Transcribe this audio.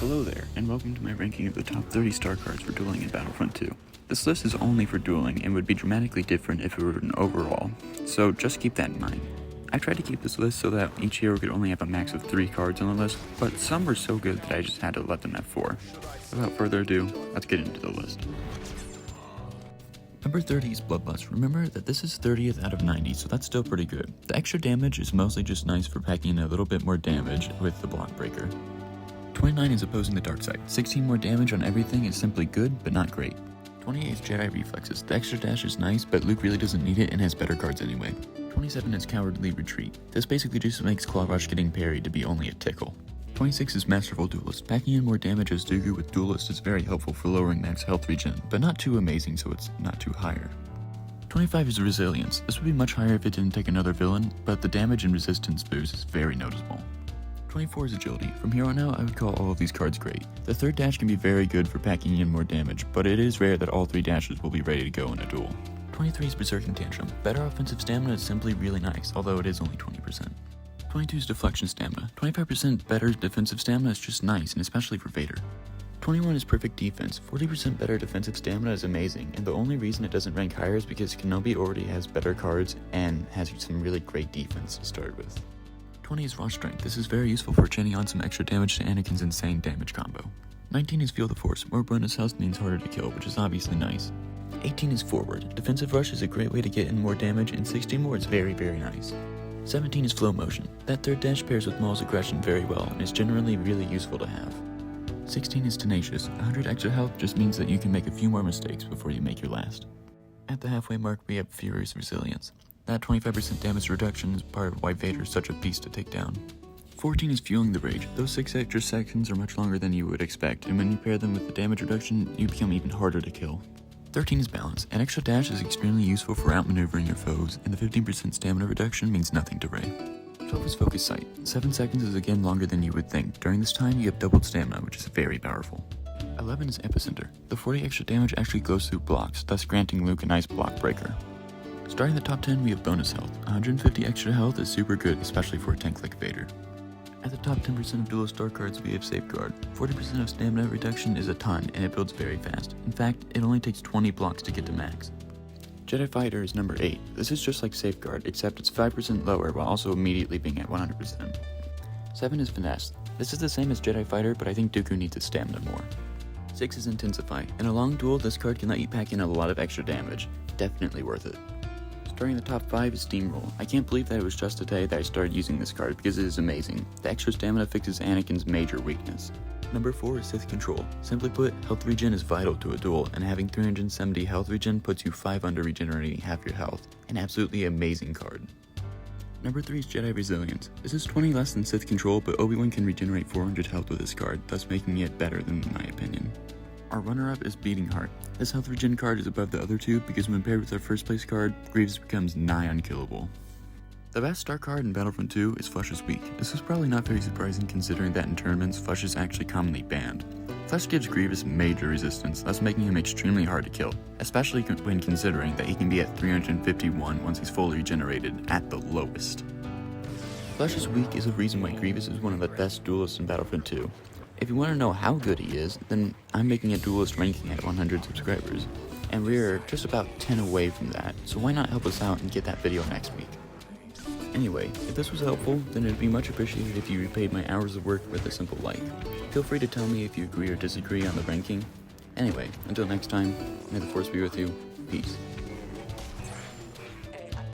Hello there, and welcome to my ranking of the top 30 star cards for dueling in Battlefront 2. This list is only for dueling and would be dramatically different if it were an overall, so just keep that in mind. I tried to keep this list so that each hero could only have a max of 3 cards on the list, but some were so good that I just had to let them have 4. Without further ado, let's get into the list. Number 30 is Bloodlust. Remember that this is 30th out of 90, so that's still pretty good. The extra damage is mostly just nice for packing in a little bit more damage with the block breaker. 29 is Opposing the Dark Side. 16 more damage on everything is simply good, but not great. 28 is JEDI Reflexes. The extra dash is nice, but Luke really doesn't need it and has better cards anyway. 27 is Cowardly Retreat. This basically just makes Claw Rush getting parried to be only a tickle. 26 is Masterful Duelist. Packing in more damage as Dooku with Duelist is very helpful for lowering max health regen, but not too amazing so it's not too higher. 25 is Resilience. This would be much higher if it didn't take another villain, but the damage and resistance boost is very noticeable. 24 is Agility. From here on out, I would call all of these cards great. The third dash can be very good for packing in more damage, but it is rare that all 3 dashes will be ready to go in a duel. 23 is Berserking Tantrum. Better offensive stamina is simply really nice, although it is only 20%. 22 is Deflection Stamina. 25% better defensive stamina is just nice, and especially for Vader. 21 is Perfect Defense. 40% better defensive stamina is amazing, and the only reason it doesn't rank higher is because Kenobi already has better cards and has some really great defense to start with. 20 is Raw Strength. This is very useful for chaining on some extra damage to Anakin's insane damage combo. 19 is Feel the Force. More bonus health means harder to kill, which is obviously nice. 18 is Forward. Defensive Rush is a great way to get in more damage, and 16 more is very, very nice. 17 is Flow Motion. That third dash pairs with Maul's aggression very well, and is generally really useful to have. 16 is Tenacious. 100 extra health just means that you can make a few more mistakes before you make your last. At the halfway mark, we have Furious Resilience. That 25% damage reduction is part of why Vader is such a beast to take down. 14 is Fueling the Rage. Those 6 extra seconds are much longer than you would expect, and when you pair them with the damage reduction, you become even harder to kill. 13 is Balance. An extra dash is extremely useful for outmaneuvering your foes, and the 15% stamina reduction means nothing to Rey. 12 is Focus Sight. 7 seconds is again longer than you would think. During this time, you have doubled stamina, which is very powerful. 11 is Epicenter. The 40 extra damage actually goes through blocks, thus granting Luke a nice block breaker. Starting the top 10, we have Bonus Health. 150 extra health is super good, especially for a tank like Vader. At the top 10% of Duelist star cards, we have Safeguard. 40% of stamina reduction is a ton, and it builds very fast. In fact, it only takes 20 blocks to get to max. Jedi Fighter is number 8. This is just like Safeguard, except it's 5% lower while also immediately being at 100%. 7 is Finesse. This is the same as Jedi Fighter, but I think Dooku needs its stamina more. 6 is Intensify. In a long duel, this card can let you pack in a lot of extra damage. Definitely worth it. Starting the top 5 is Steamroll. I can't believe that it was just today that I started using this card because it is amazing. The extra stamina fixes Anakin's major weakness. Number 4 is Sith Control. Simply put, health regen is vital to a duel, and having 370 health regen puts you 5 under regenerating half your health. An absolutely amazing card. Number 3 is Jedi Resilience. This is 20 less than Sith Control, but Obi-Wan can regenerate 400 health with this card, thus making it better in my opinion. Our runner-up is Beating Heart. This health regen card is above the other two because when paired with our first place card, Grievous becomes nigh unkillable. The best star card in Battlefront 2 is Flush is weak. This is probably not very surprising considering that in tournaments, Flush is actually commonly banned. Flush gives Grievous major resistance, thus making him extremely hard to kill, especially when considering that he can be at 351 once he's fully regenerated at the lowest. Flush is weak is a reason why Grievous is one of the best duelists in Battlefront 2. If you want to know how good he is, then I'm making a duelist ranking at 100 subscribers, and we're just about 10 away from that, so why not help us out and get that video next week? Anyway, if this was helpful, then it'd be much appreciated if you repaid my hours of work with a simple like. Feel free to tell me if you agree or disagree on the ranking. Anyway, until next time, may the Force be with you. Peace.